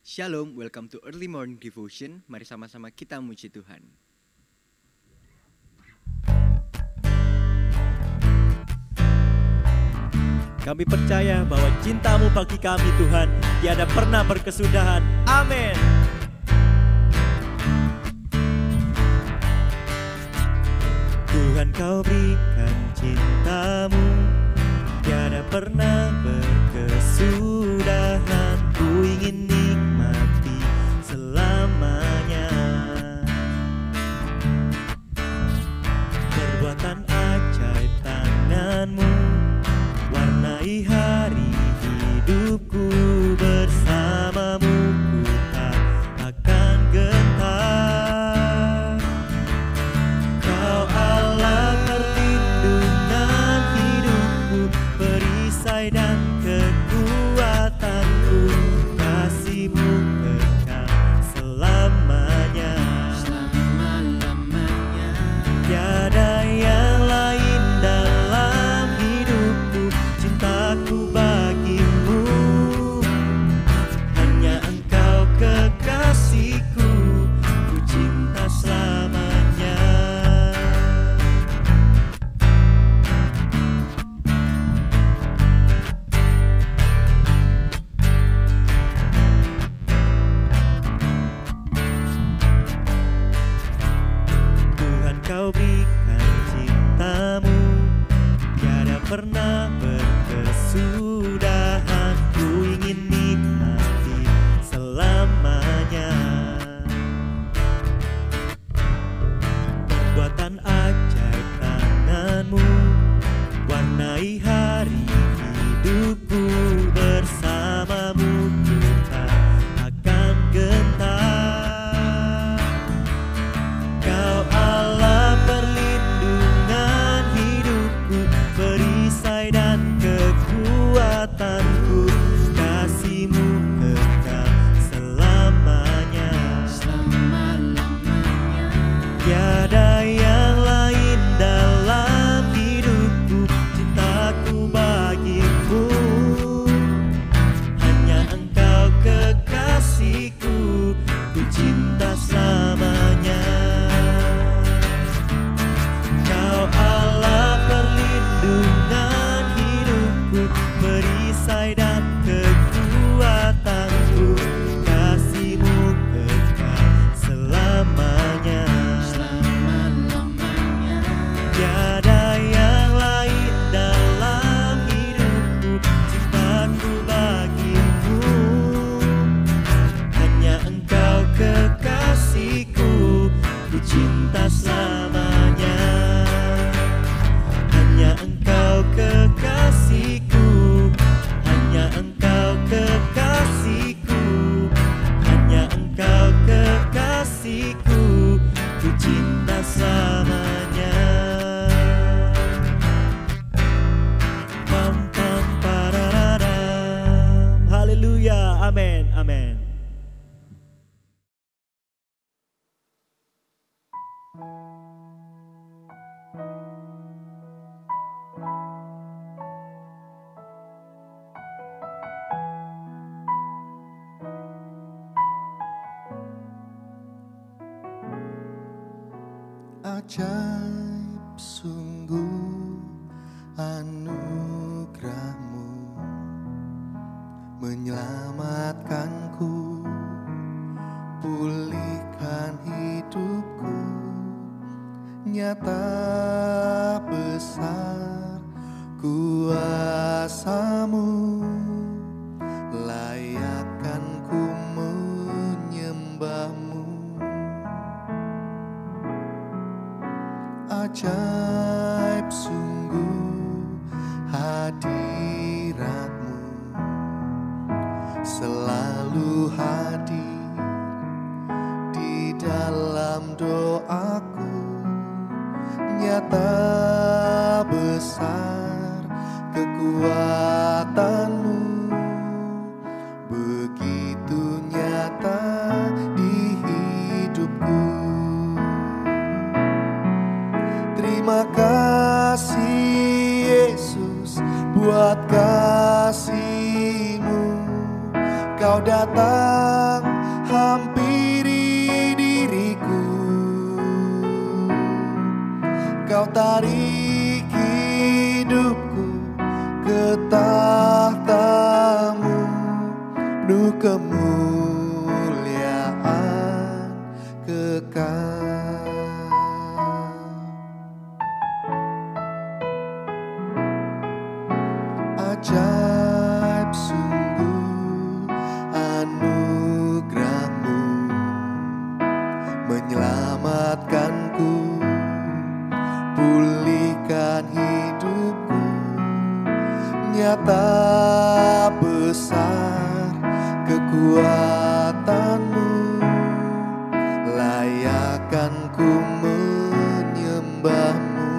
Shalom, welcome to Early Morning Devotion. Mari sama-sama kita muji Tuhan. Kami percaya bahwa cinta-Mu bagi kami Tuhan tiada pernah berkesudahan. Amin. Tuhan, Kau berikan cinta-Mu tiada pernah berkesudahan. Ku ingin nikmati selamanya perbuatan ajaib tangan-Mu, warnai hari hidupku. Bersama-Mu ku tak akan gentar. Kau Allah perlindungan hidupku, perisai dan kekuatanku. Kasih-Mu kekal selamanya. Tiada yang lain dalam hidupku, cintaku bagimu. Hanya Engkau kekasihku, ku cinta selamanya. Tuhan, Kau berikan cinta-Mu tiada pernah berkesudahan. Ku ingin nikmati selamanya perbuatan ajaib tangan-Mu, warnai hari hidupku. Bersama-Mu ku tak akan gentar. Kau Allah perlindungan hidupku, perisai dan kekuatanku. Kasih-Mu kekal selamanya. Tiada yang lain dalam hidupku, cintaku bagimu. Hanya Engkau kekasihku, ku cinta selamanya. Kau Allah perlindungan hidupku, perisai dan kekuatanku. Kasih-Mu kekal selamanya. Tiada yang lain dalam hidupku, cintaku bagimu. Hanya Engkau kekasihku, ku cinta selamanya. Hanya Engkau kekasihku, hanya Engkau kekasihku, hanya Engkau kekasihku, ku cinta selamanya. Pam pam pararam. Haleluya, amin, amin. Ajaib sungguh anugerah-Mu, menyelamatkanku, pulihkan hidupku. Nyata besar kuasa-Mu, layakkan ku menyembah-Mu. Ajaib sungguh hadirat-Mu, selalu hadir di dalam doaku. Nyata besar kekuatan-Mu, begitu nyata di hidupku. Terima kasih Yesus buat kasih-Mu, Kau datang hampiri diriku, Kau tarik hidupku ke tahta-Mu, penuh kemuliaan kekal. Ajaib sungguh anugerah-Mu, menyelamatkanku, pulihkan hidupku. Nyata besar kekuatan-Mu, layakkan ku menyembah-Mu.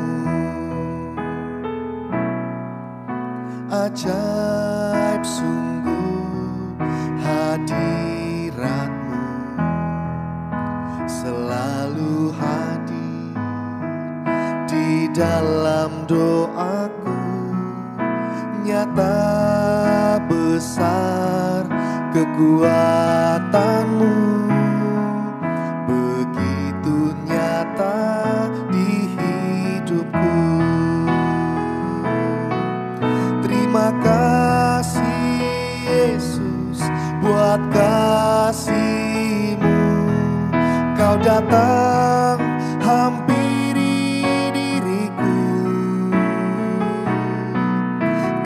Ajaib sungguh hadirat-Mu, selalu hadir di dalam doaku. Nyata besar kekuatan-Mu, begitu nyata di hidupku. Terima kasih Yesus buat kasih-Mu. Kau datang hampiri diriku,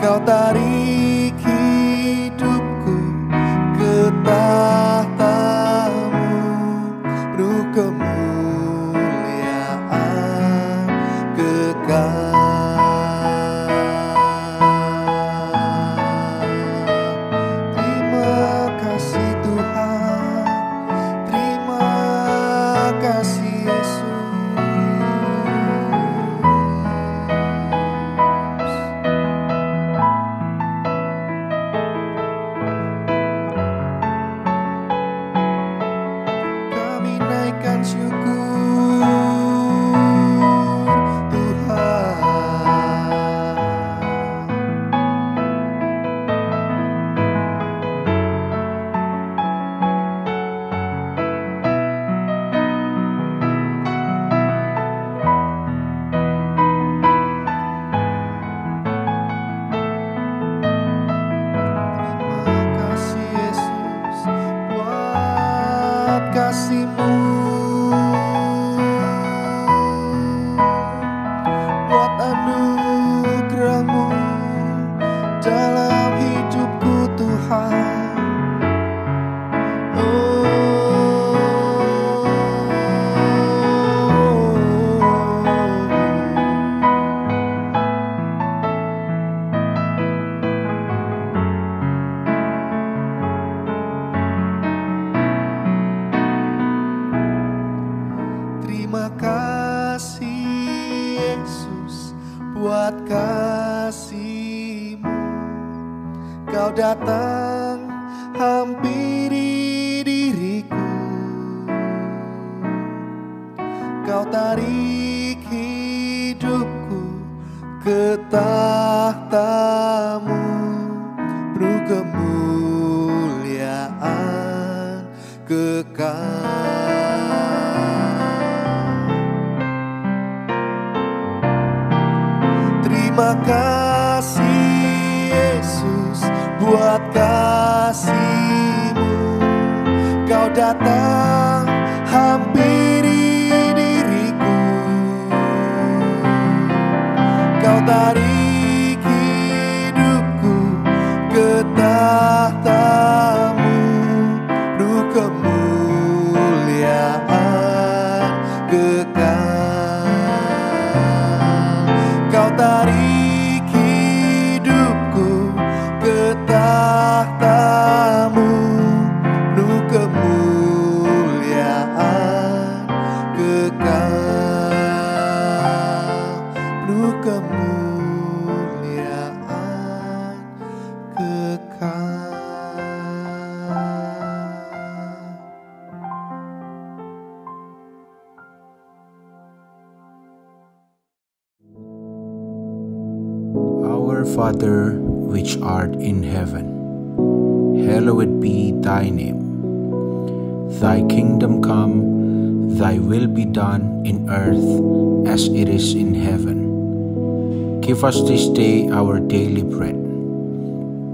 Kau tarik hidupku ke tahta-Mu, penuh kemuliaan kekal. Terima kasih Tuhan, terima kasih Yesus. Kami naikkan syukur Tuhan. Terima kasih Yesus buat kasih-Mu, buat anugerah-Mu dalam hidupku Tuhan. Terima kasih Yesus buat kasih-Mu. Kau datang hampiri diriku, Kau tarik hidupku ke tahta-Mu, penuh kemuliaan kekal. Terima kasih Yesus buat kasih-Mu. Kau datang hampiri diriku, Kau tarik hidupku ke tahta-Mu, penuh kemuliaan kekal. Kau tarik hidupku ke tahta-Mu, penuh kemuliaan kekal, penuh kemuliaan kekal. Our Father, which art in heaven, hallowed be thy name. Thy kingdom come, thy will be done in earth as it is in heaven. Give us this day our daily bread,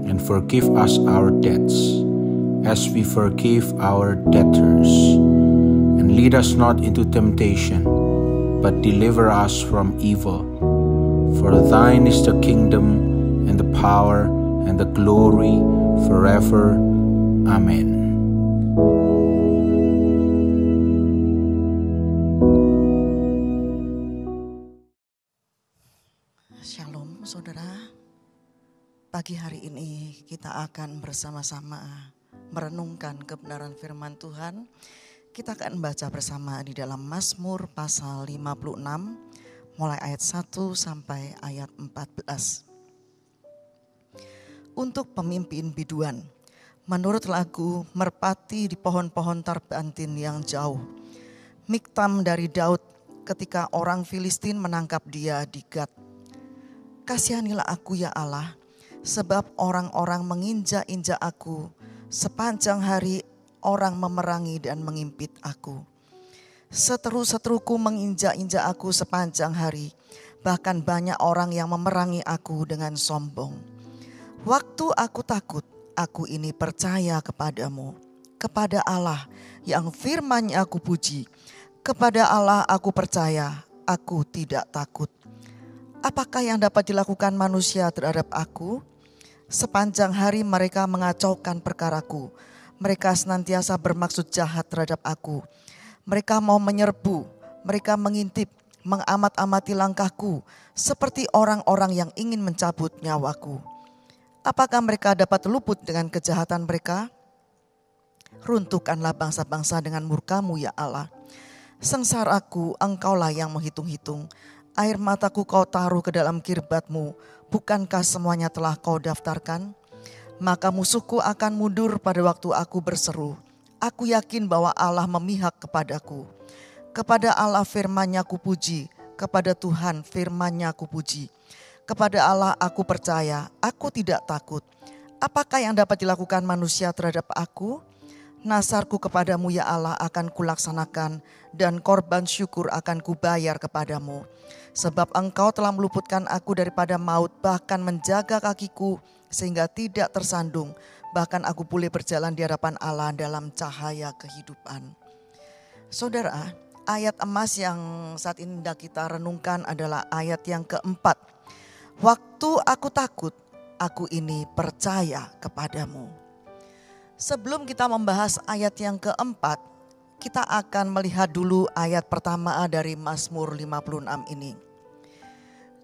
and forgive us our debts as we forgive our debtors. And lead us not into temptation, but deliver us from evil. For thine is the kingdom, and the power, and the glory, forever. Amen. Shalom saudara, pagi hari ini kita akan bersama-sama merenungkan kebenaran firman Tuhan. Kita akan baca bersama di dalam Mazmur pasal 56 mulai ayat 1 sampai ayat 14. Untuk pemimpin biduan, menurut lagu merpati di pohon-pohon tarbantin yang jauh. Miktam dari Daud ketika orang Filistin menangkap dia di Gat. Kasihanilah aku ya Allah, sebab orang-orang menginjak-injak aku. Sepanjang hari orang memerangi dan mengimpit aku. Seteru-seteruku menginjak-injak aku sepanjang hari. Bahkan banyak orang yang memerangi aku dengan sombong. Waktu aku takut, aku ini percaya kepadamu. Kepada Allah yang firman-Nya aku puji. Kepada Allah aku percaya, aku tidak takut. Apakah yang dapat dilakukan manusia terhadap aku? Sepanjang hari mereka mengacaukan perkaraku. Mereka senantiasa bermaksud jahat terhadap aku. Mereka mau menyerbu, mereka mengintip, mengamat-amati langkahku. Seperti orang-orang yang ingin mencabut nyawaku. Apakah mereka dapat luput dengan kejahatan mereka? Runtuhkanlah bangsa-bangsa dengan murka-Mu ya Allah. Sengsaraku engkaulah yang menghitung-hitung. Air mataku kau taruh ke dalam kirbat-Mu, bukankah semuanya telah kau daftarkan? Maka musuhku akan mundur pada waktu aku berseru. Aku yakin bahwa Allah memihak kepadaku. Kepada Allah firman-Nya aku puji, kepada Tuhan firman-Nya aku puji. Kepada Allah aku percaya, aku tidak takut. Apakah yang dapat dilakukan manusia terhadap aku? Nasarku kepadamu ya Allah akan kulaksanakan, dan korban syukur akan kubayar kepadamu. Sebab engkau telah meluputkan aku daripada maut, bahkan menjaga kakiku sehingga tidak tersandung. Bahkan aku boleh berjalan di hadapan Allah dalam cahaya kehidupan. Saudara, ayat emas yang saat ini kita renungkan adalah ayat yang keempat. Waktu aku takut, aku ini percaya kepadamu. Sebelum kita membahas ayat yang keempat, kita akan melihat dulu ayat pertama dari Mazmur 56 ini.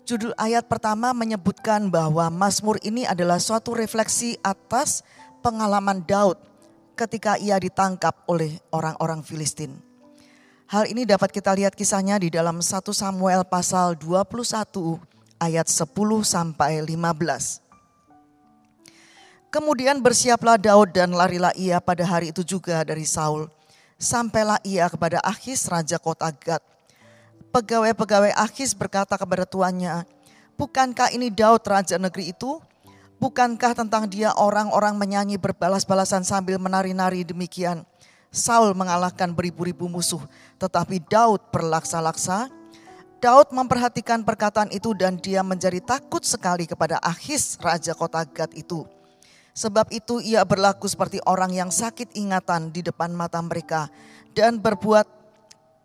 Judul ayat pertama menyebutkan bahwa Mazmur ini adalah suatu refleksi atas pengalaman Daud ketika ia ditangkap oleh orang-orang Filistin. Hal ini dapat kita lihat kisahnya di dalam 1 Samuel pasal 21 ayat 10 sampai 15. Kemudian bersiaplah Daud dan larilah ia pada hari itu juga dari Saul. Sampailah ia kepada Akhis raja kota Gat. Pegawai-pegawai Akhis berkata kepada tuannya, bukankah ini Daud raja negeri itu? Bukankah tentang dia orang-orang menyanyi berbalas-balasan sambil menari-nari demikian? Saul mengalahkan beribu-ribu musuh, tetapi Daud berlaksa-laksa. Daud memperhatikan perkataan itu dan dia menjadi takut sekali kepada Akhis raja kota Gat itu. Sebab itu ia berlaku seperti orang yang sakit ingatan di depan mata mereka dan berbuat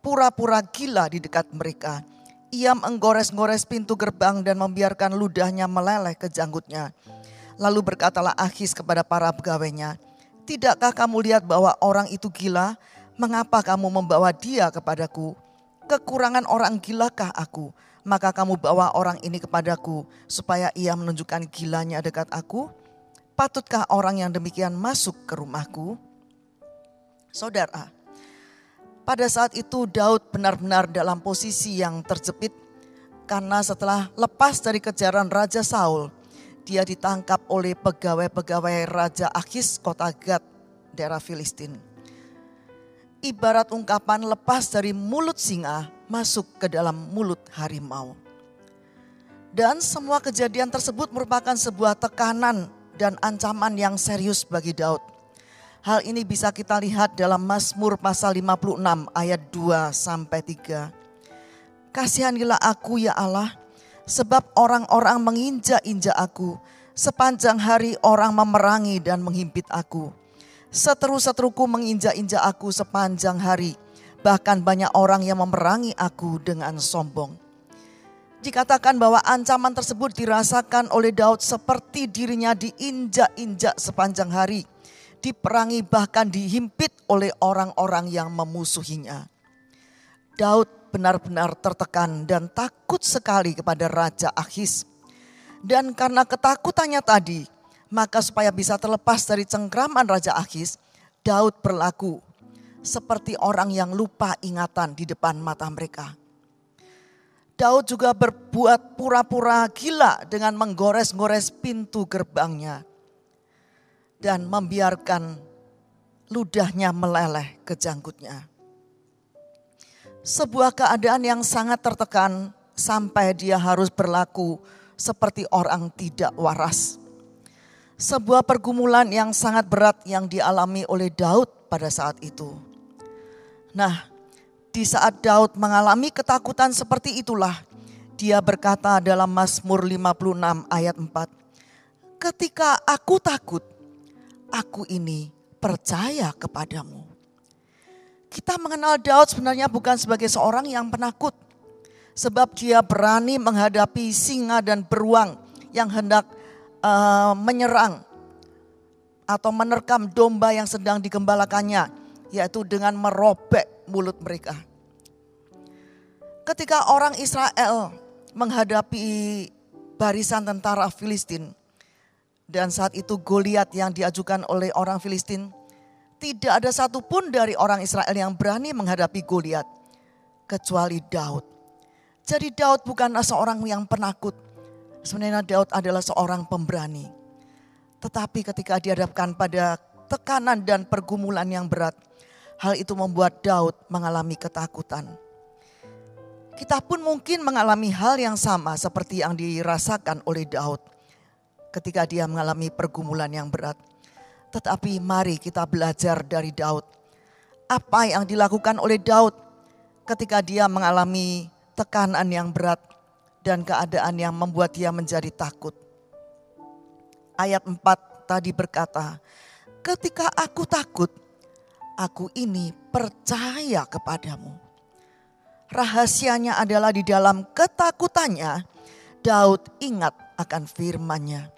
pura-pura gila di dekat mereka. Ia menggores-gores pintu gerbang dan membiarkan ludahnya meleleh ke janggutnya. Lalu berkatalah Akhis kepada para pegawainya, tidakkah kamu lihat bahwa orang itu gila? Mengapa kamu membawa dia kepadaku? Kekurangan orang gilakah aku? Maka kamu bawa orang ini kepadaku supaya ia menunjukkan gilanya dekat aku? Patutkah orang yang demikian masuk ke rumahku? Saudara, pada saat itu Daud benar-benar dalam posisi yang terjepit karena setelah lepas dari kejaran Raja Saul, dia ditangkap oleh pegawai-pegawai Raja Akhis kota Gat, daerah Filistin. Ibarat ungkapan lepas dari mulut singa masuk ke dalam mulut harimau. Dan semua kejadian tersebut merupakan sebuah tekanan dan ancaman yang serius bagi Daud. Hal ini bisa kita lihat dalam Mazmur pasal 56 ayat 2-3. Kasihanilah aku ya Allah, sebab orang-orang menginjak-injak aku. Sepanjang hari orang memerangi dan menghimpit aku. Seteru-seteruku menginjak-injak aku sepanjang hari. Bahkan banyak orang yang memerangi aku dengan sombong. Dikatakan bahwa ancaman tersebut dirasakan oleh Daud seperti dirinya diinjak-injak sepanjang hari. Diperangi bahkan dihimpit oleh orang-orang yang memusuhinya. Daud benar-benar tertekan dan takut sekali kepada Raja Akhis. Dan karena ketakutannya tadi, maka supaya bisa terlepas dari cengkraman Raja Akhis, Daud berlaku seperti orang yang lupa ingatan di depan mata mereka. Daud juga berbuat pura-pura gila dengan menggores-gores pintu gerbangnya dan membiarkan ludahnya meleleh ke janggutnya. Sebuah keadaan yang sangat tertekan sampai dia harus berlaku seperti orang tidak waras. Sebuah pergumulan yang sangat berat yang dialami oleh Daud pada saat itu. Nah, di saat Daud mengalami ketakutan seperti itulah, dia berkata dalam Mazmur 56 ayat 4, "Ketika aku takut, aku ini percaya kepadamu." Kita mengenal Daud sebenarnya bukan sebagai seorang yang penakut. Sebab dia berani menghadapi singa dan beruang yang hendak menyerang atau menerkam domba yang sedang digembalakannya, yaitu dengan merobek mulut mereka. Ketika orang Israel menghadapi barisan tentara Filistin, dan saat itu Goliat yang diajukan oleh orang Filistin, tidak ada satupun dari orang Israel yang berani menghadapi Goliat kecuali Daud. Jadi Daud bukanlah seorang yang penakut. Sebenarnya Daud adalah seorang pemberani. Tetapi ketika dihadapkan pada tekanan dan pergumulan yang berat, hal itu membuat Daud mengalami ketakutan. Kita pun mungkin mengalami hal yang sama seperti yang dirasakan oleh Daud ketika dia mengalami pergumulan yang berat. Tetapi mari kita belajar dari Daud. Apa yang dilakukan oleh Daud ketika dia mengalami tekanan yang berat dan keadaan yang membuat dia menjadi takut. Ayat 4 tadi berkata, "Ketika aku takut, aku ini percaya kepadamu." Rahasianya adalah di dalam ketakutannya, Daud ingat akan firman-Nya.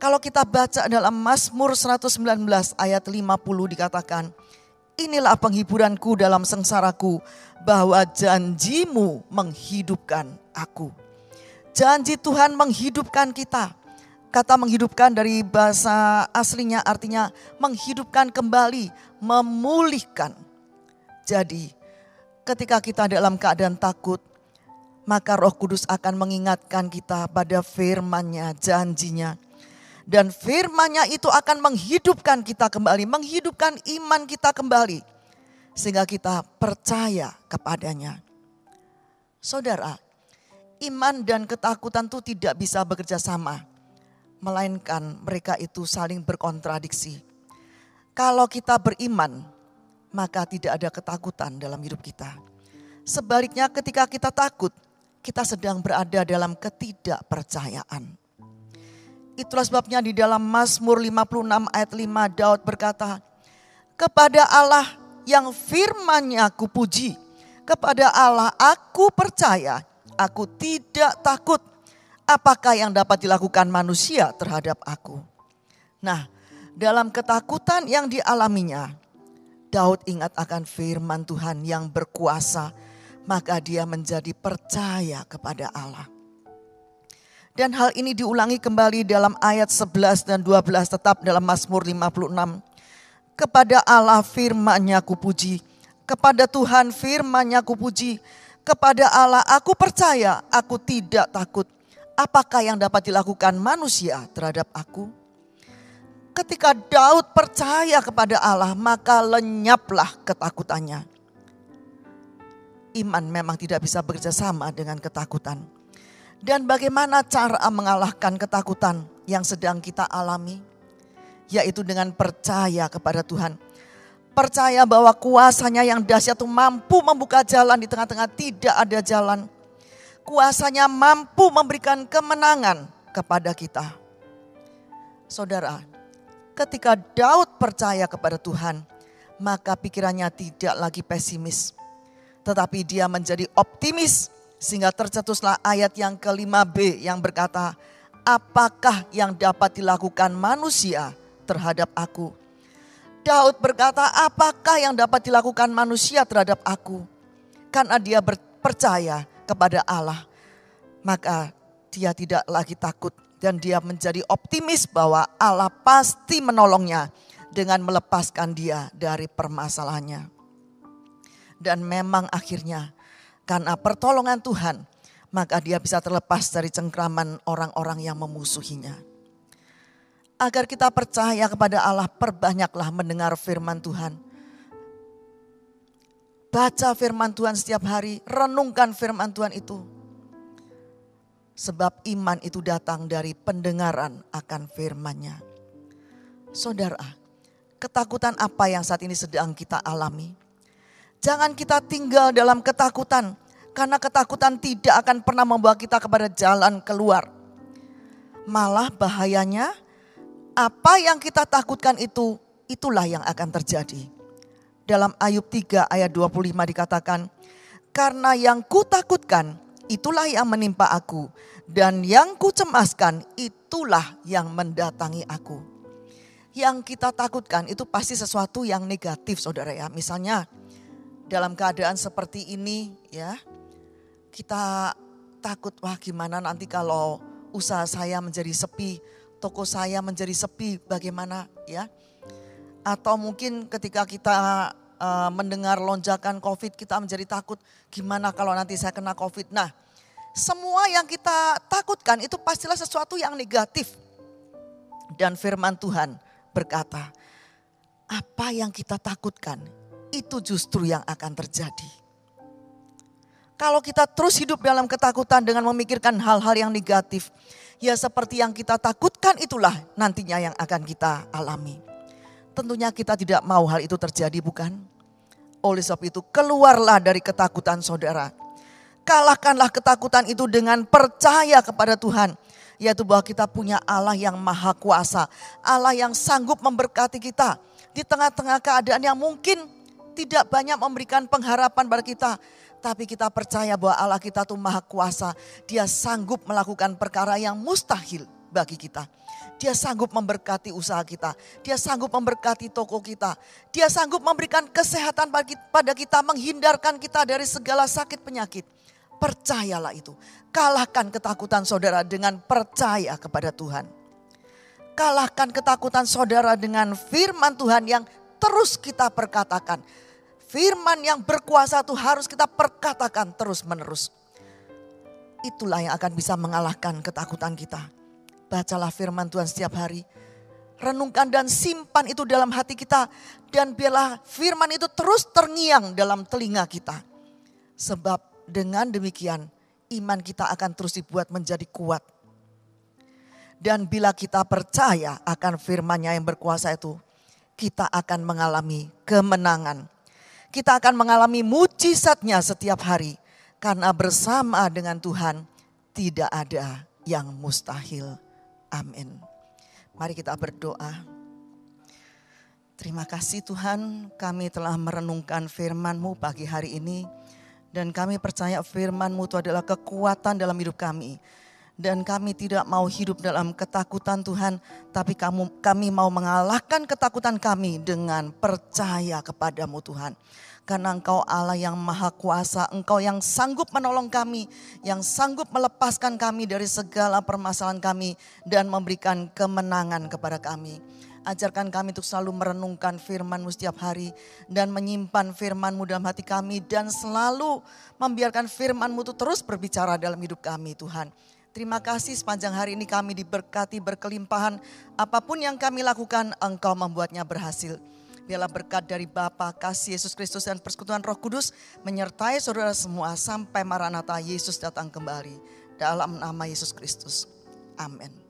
Kalau kita baca dalam Mazmur 119 ayat 50 dikatakan, "Inilah penghiburanku dalam sengsaraku, bahwa janji-Mu menghidupkan aku." Janji Tuhan menghidupkan kita. Kata menghidupkan dari bahasa aslinya artinya menghidupkan kembali, memulihkan. Jadi ketika kita dalam keadaan takut, maka Roh Kudus akan mengingatkan kita pada firman-Nya, janjinya. Dan firman-Nya itu akan menghidupkan kita kembali, menghidupkan iman kita kembali. Sehingga kita percaya kepadanya. Saudara, iman dan ketakutan itu tidak bisa bekerja sama. Melainkan mereka itu saling berkontradiksi. Kalau kita beriman, maka tidak ada ketakutan dalam hidup kita. Sebaliknya ketika kita takut, kita sedang berada dalam ketidakpercayaan. Itulah sebabnya di dalam Mazmur 56 ayat 5 Daud berkata, "Kepada Allah yang firman-Nya aku puji, kepada Allah aku percaya, aku tidak takut. Apakah yang dapat dilakukan manusia terhadap aku?" Nah, dalam ketakutan yang dialaminya, Daud ingat akan firman Tuhan yang berkuasa, maka dia menjadi percaya kepada Allah. Dan hal ini diulangi kembali dalam ayat 11 dan 12 tetap dalam Mazmur 56. "Kepada Allah firman-Nya aku puji, kepada Tuhan firman-Nya aku puji, kepada Allah aku percaya, aku tidak takut. Apakah yang dapat dilakukan manusia terhadap aku?" Ketika Daud percaya kepada Allah, maka lenyaplah ketakutannya. Iman memang tidak bisa bekerja sama dengan ketakutan. Dan bagaimana cara mengalahkan ketakutan yang sedang kita alami? Yaitu dengan percaya kepada Tuhan. Percaya bahwa kuasanya yang dahsyat itu mampu membuka jalan di tengah-tengah tidak ada jalan. Kuasanya mampu memberikan kemenangan kepada kita. Saudara, ketika Daud percaya kepada Tuhan, maka pikirannya tidak lagi pesimis. Tetapi dia menjadi optimis. Sehingga tercetuslah ayat yang ke-5b yang berkata, apakah yang dapat dilakukan manusia terhadap aku? Daud berkata, apakah yang dapat dilakukan manusia terhadap aku? Karena dia percaya kepada Allah, maka dia tidak lagi takut. Dan dia menjadi optimis bahwa Allah pasti menolongnya dengan melepaskan dia dari permasalahannya. Dan memang akhirnya karena pertolongan Tuhan, maka dia bisa terlepas dari cengkraman orang-orang yang memusuhinya. Agar kita percaya kepada Allah, perbanyaklah mendengar firman Tuhan. Baca firman Tuhan setiap hari, renungkan firman Tuhan itu. Sebab iman itu datang dari pendengaran akan firman-Nya. Saudara, ketakutan apa yang saat ini sedang kita alami? Jangan kita tinggal dalam ketakutan, karena ketakutan tidak akan pernah membawa kita kepada jalan keluar. Malah bahayanya, apa yang kita takutkan itu, itulah yang akan terjadi. Dalam Ayub 3 ayat 25 dikatakan, karena yang kutakutkan, itulah yang menimpa aku. Dan yang kucemaskan, itulah yang mendatangi aku. Yang kita takutkan itu pasti sesuatu yang negatif, saudara ya. Misalnya, dalam keadaan seperti ini ya, kita takut, wah gimana nanti kalau usaha saya menjadi sepi, toko saya menjadi sepi, bagaimana ya. Atau mungkin ketika kita mendengar lonjakan COVID, kita menjadi takut, gimana kalau nanti saya kena COVID. Nah, semua yang kita takutkan itu pastilah sesuatu yang negatif. Dan firman Tuhan berkata, apa yang kita takutkan, itu justru yang akan terjadi. Kalau kita terus hidup dalam ketakutan dengan memikirkan hal-hal yang negatif, ya seperti yang kita takutkan itulah nantinya yang akan kita alami. Tentunya kita tidak mau hal itu terjadi, bukan? Oleh sebab itu keluarlah dari ketakutan saudara. Kalahkanlah ketakutan itu dengan percaya kepada Tuhan. Yaitu bahwa kita punya Allah yang maha kuasa. Allah yang sanggup memberkati kita. Di tengah-tengah keadaan yang mungkin tidak banyak memberikan pengharapan pada kita. Tapi kita percaya bahwa Allah kita itu maha kuasa. Dia sanggup melakukan perkara yang mustahil bagi kita. Dia sanggup memberkati usaha kita. Dia sanggup memberkati toko kita. Dia sanggup memberikan kesehatan pada kita. Menghindarkan kita dari segala sakit penyakit. Percayalah itu. Kalahkan ketakutan saudara dengan percaya kepada Tuhan. Kalahkan ketakutan saudara dengan firman Tuhan yang terus kita perkatakan. Firman yang berkuasa itu harus kita perkatakan terus menerus. Itulah yang akan bisa mengalahkan ketakutan kita. Bacalah firman Tuhan setiap hari. Renungkan dan simpan itu dalam hati kita. Dan biarlah firman itu terus terngiang dalam telinga kita. Sebab dengan demikian iman kita akan terus dibuat menjadi kuat. Dan bila kita percaya akan firman-Nya yang berkuasa itu, kita akan mengalami kemenangan. Kita akan mengalami mujizat-Nya setiap hari. Karena bersama dengan Tuhan tidak ada yang mustahil. Amin. Mari kita berdoa. Terima kasih Tuhan, kami telah merenungkan firman-Mu pagi hari ini. Dan kami percaya firman-Mu itu adalah kekuatan dalam hidup kami. Dan kami tidak mau hidup dalam ketakutan Tuhan. Tapi kami mau mengalahkan ketakutan kami dengan percaya kepada-Mu Tuhan. Karena Engkau Allah yang maha kuasa, Engkau yang sanggup menolong kami, yang sanggup melepaskan kami dari segala permasalahan kami dan memberikan kemenangan kepada kami. Ajarkan kami untuk selalu merenungkan firman-Mu setiap hari dan menyimpan firman-Mu dalam hati kami dan selalu membiarkan firman-Mu itu terus berbicara dalam hidup kami Tuhan. Terima kasih sepanjang hari ini kami diberkati berkelimpahan. Apapun yang kami lakukan Engkau membuatnya berhasil. Biarlah berkat dari Bapa, kasih Yesus Kristus dan persekutuan Roh Kudus menyertai saudara semua sampai Maranatha Yesus datang kembali. dalam nama Yesus Kristus. Amin.